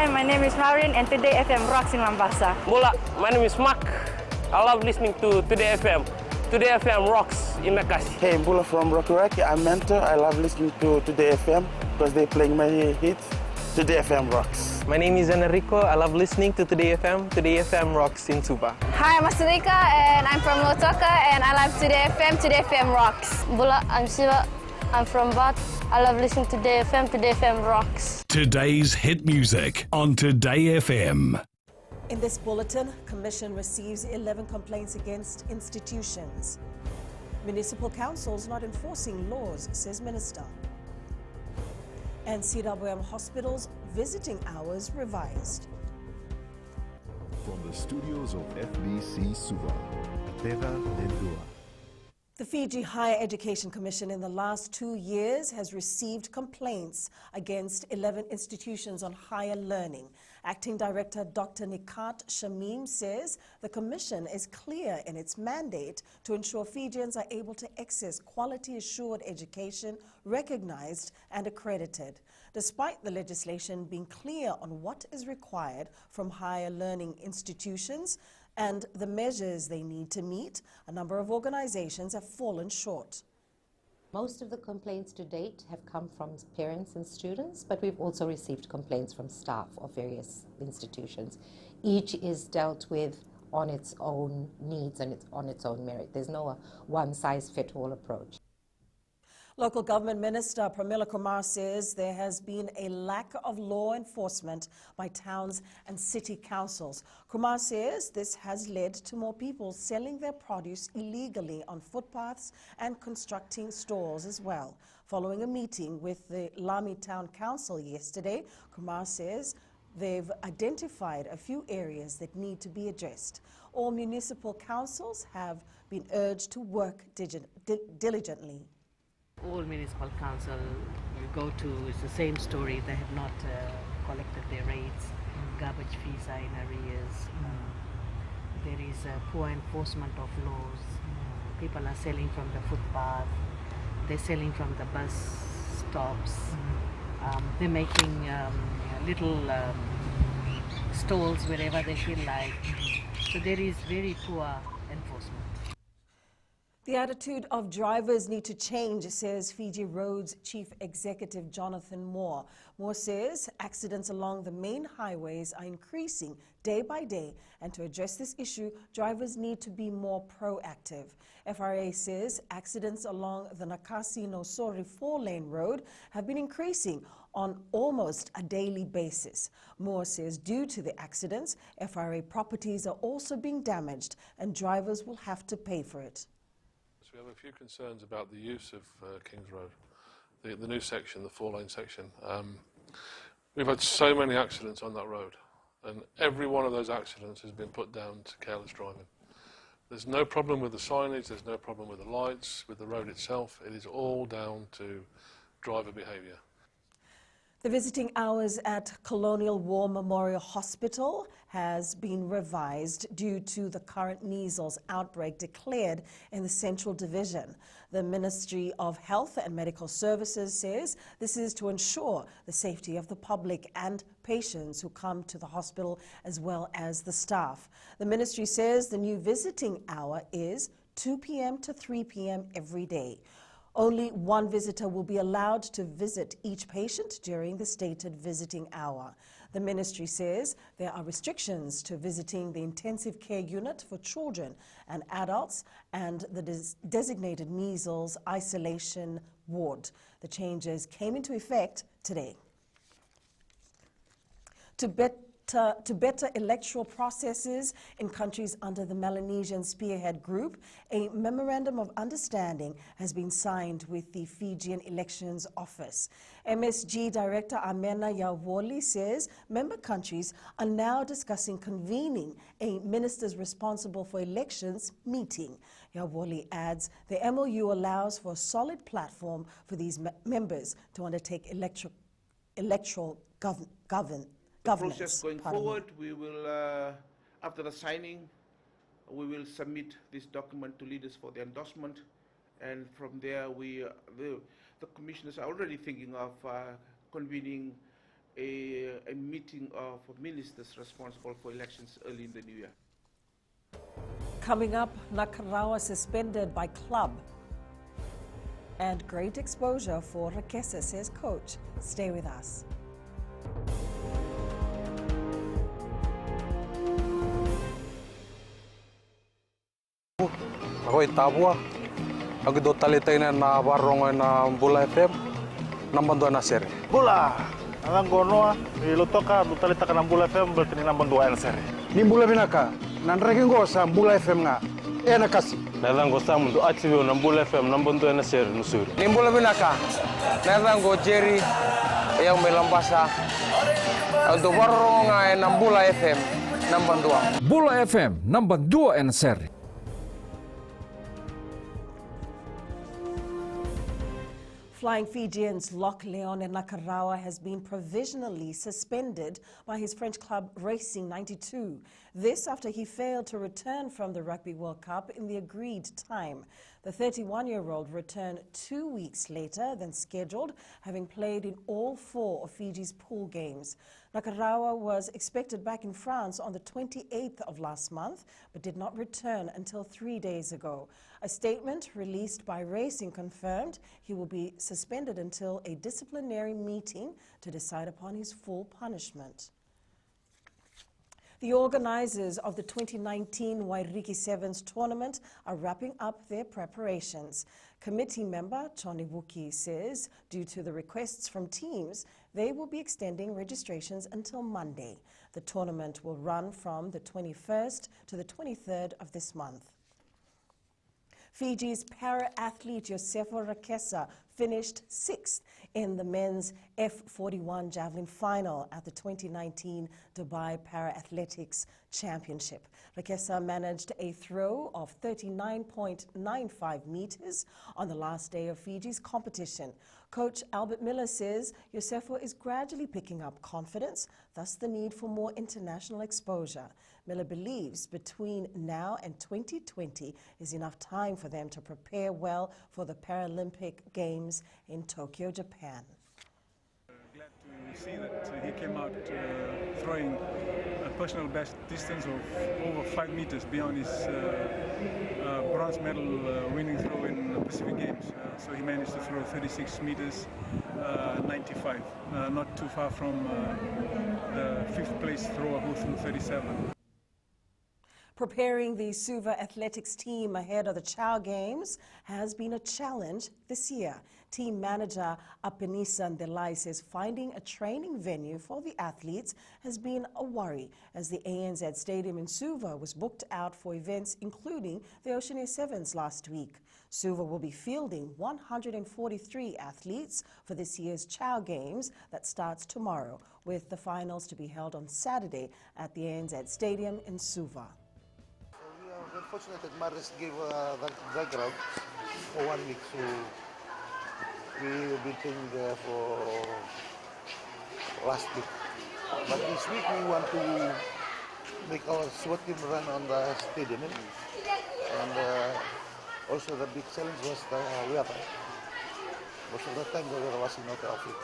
Hi, my name is Maureen and today FM rocks in Mombasa. Mula, my name is Mark. I love listening to Today FM. Today FM rocks in Makassi. Hey, Bula from Rockawaki. I'm Mentor. I love listening to Today FM because they're playing my hits. Today FM rocks. My name is Enrico. I love listening to Today FM. Today FM rocks in Suba. Hi, I'm Asrika and I'm from Lotoka and I love Today FM. Today FM rocks. Bula, I'm Siva. I'm from Bath. I love listening to Today FM. Today FM rocks. Today's hit music on Today FM. In this bulletin, Commission receives 11 complaints against institutions. Municipal councils not enforcing laws, says Minister. And CWM hospitals visiting hours revised. From the studios of FBC Suva, Ateva Lendua. The Fiji Higher Education Commission in the last 2 years has received complaints against 11 institutions on higher learning. Acting Director Dr. Nikat Shamim says the Commission is clear in its mandate to ensure Fijians are able to access quality-assured education recognized and accredited. Despite the legislation being clear on what is required from higher learning institutions and the measures they need to meet, a number of organizations have fallen short. Most of the complaints to date have come from parents and students, but we've also received complaints from staff of various institutions. Each is dealt with on its own needs and on its own merit. There's no one-size-fits-all approach. Local Government Minister Pramila Kumar says there has been a lack of law enforcement by towns and city councils. Kumar says this has led to more people selling their produce illegally on footpaths and constructing stalls as well. Following a meeting with the Lami Town Council yesterday, Kumar says they've identified a few areas that need to be addressed. All municipal councils have been urged to work diligently. All municipal council you go to is the same story. They have not collected their rates. Garbage fees are in arrears. There is poor enforcement of laws. People are selling from the footpath. They're selling from the bus stops. They're making little stalls wherever they feel like. So there is very poor enforcement. The attitude of drivers need to change, says Fiji Roads Chief Executive Jonathan Moore. Moore says accidents along the main highways are increasing day by day, and to address this issue, drivers need to be more proactive. FRA says accidents along the Nakasi-Nosori 4-lane road have been increasing on almost a daily basis. Moore says due to the accidents, FRA properties are also being damaged and drivers will have to pay for it. We have a few concerns about the use of Kings Road, the new section, the 4-lane section. We've had so many accidents on that road, and every one of those accidents has been put down to careless driving. There's no problem with the signage, there's no problem with the lights, with the road itself. It is all down to driver behaviour. The visiting hours at Colonial War Memorial Hospital has been revised due to the current measles outbreak declared in the Central Division. The Ministry of Health and Medical Services says this is to ensure the safety of the public and patients who come to the hospital as well as the staff. The ministry says the new visiting hour is 2 p.m. to 3 p.m. every day. Only one visitor will be allowed to visit each patient during the stated visiting hour. The ministry says there are restrictions to visiting the intensive care unit for children and adults and the designated measles isolation ward. The changes came into effect today. To better electoral processes in countries under the Melanesian Spearhead Group, a Memorandum of Understanding has been signed with the Fijian Elections Office. MSG Director Amena Yawoli says member countries are now discussing convening a Ministers Responsible for Elections meeting. Yawoli adds the MOU allows for a solid platform for these members to undertake electoral governance. The process going forward, we will, after the signing, we will submit this document to leaders for the endorsement, and from there, the commissioners are already thinking of convening a meeting of ministers responsible for elections early in the new year. Coming up, Nakarawa suspended by club. And great exposure for Rakesa, says coach. Stay with us. Ako itabua. Ako do talitay na warong na Bula FM. Nambandua na sir. Bula. Alang gono iluto ka talita ka ng Bula FM berarti ni nambandua na sir. Ni Bula binaka. Nanregen go sa Bula FM nga. Na kasi. Nalang go sa mundo active ng Bula FM nambandua na sir nusur. Ni Bula binaka. Nalang go Jerry yang melambasa. Do warong nga ng Bula FM nambandua. Bula FM nambandua na sir. Flying Fijians Loch Leon and Nakarawa has been provisionally suspended by his French club Racing 92. This after he failed to return from the Rugby World Cup in the agreed time. The 31-year-old returned 2 weeks later than scheduled, having played in all 4 of Fiji's pool games. Nakarawa was expected back in France on the 28th of last month, but did not return until 3 days ago. A statement released by Racing confirmed he will be suspended until a disciplinary meeting to decide upon his full punishment. The organizers of the 2019 Wairiki Sevens tournament are wrapping up their preparations. Committee member Tony Wuki says due to the requests from teams, they will be extending registrations until Monday. The tournament will run from the 21st to the 23rd of this month. Fiji's para-athlete Yosefo Rakesa finished 6th in the men's F41 javelin final at the 2019 Dubai Para-Athletics Championship. Rakesa managed a throw of 39.95 meters on the last day of Fiji's competition. Coach Albert Miller says Yosefo is gradually picking up confidence, thus the need for more international exposure. Miller believes between now and 2020 is enough time for them to prepare well for the Paralympic Games in Tokyo, Japan. Glad to see that he came out throwing a personal best distance of over 5 meters beyond his bronze medal winning throw in the Pacific Games. So he managed to throw 36 meters, 95, not too far from the 5th place thrower who threw 37. Preparing the Suva athletics team ahead of the Chow Games has been a challenge this year. Team manager Apenisan Delai says finding a training venue for the athletes has been a worry, as the ANZ Stadium in Suva was booked out for events including the Oceania Sevens last week. Suva will be fielding 143 athletes for this year's Chow Games that starts tomorrow, with the finals to be held on Saturday at the ANZ Stadium in Suva. Unfortunately, Maris gave the ground for 1 week, so we will be playing there for last week. But this week we want to make our SWAT team run on the stadium, and also the big challenge was the weather. Most of the time the weather was not outfit.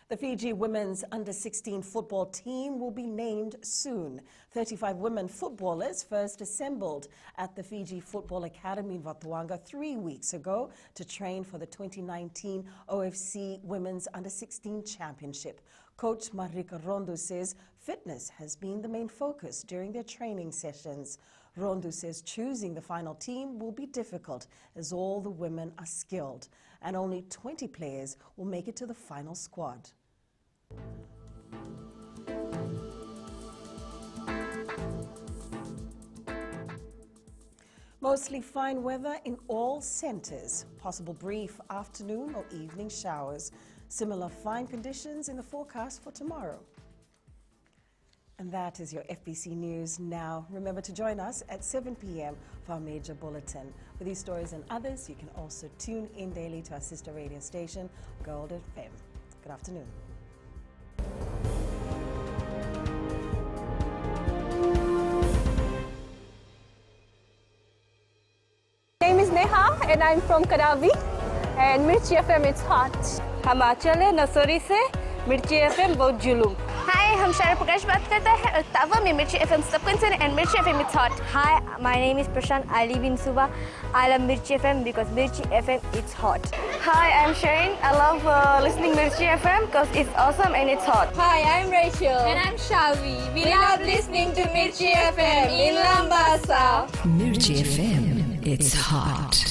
The Fiji women's under-16 football team will be named soon. 35 women footballers first assembled at the Fiji Football Academy in Watuanga 3 weeks ago to train for the 2019 OFC Women's Under-16 Championship. Coach Marika Rondu says fitness has been the main focus during their training sessions. Rondu says choosing the final team will be difficult as all the women are skilled, and only 20 players will make it to the final squad. Mostly fine weather in all centres. Possible brief afternoon or evening showers. Similar fine conditions in the forecast for tomorrow. And that is your FBC News now. Remember to join us at 7 p.m. for our major bulletin. For these stories and others, you can also tune in daily to our sister radio station, Gold FM. Good afternoon. My name is Neha and I'm from Kadavi, and Mirchi FM, it's hot. हम आंचल है नसोरी से मिर्ची FM बहुत जुलूम. Hi, हम शरद प्रकाश बात करते हैं और में मिर्ची FM सबको and मिर्ची FM it's hot. Hi, my name is Prashant. I live in Suba. I love Mirchi FM because Mirchi FM it's hot. Hi, I'm Shane. I love listening Mirchi FM because it's awesome and it's hot. Hi, I'm Rachel. And I'm Shavi. We love listening to Mirchi FM in Lambasa. Mirchi FM, it's hot.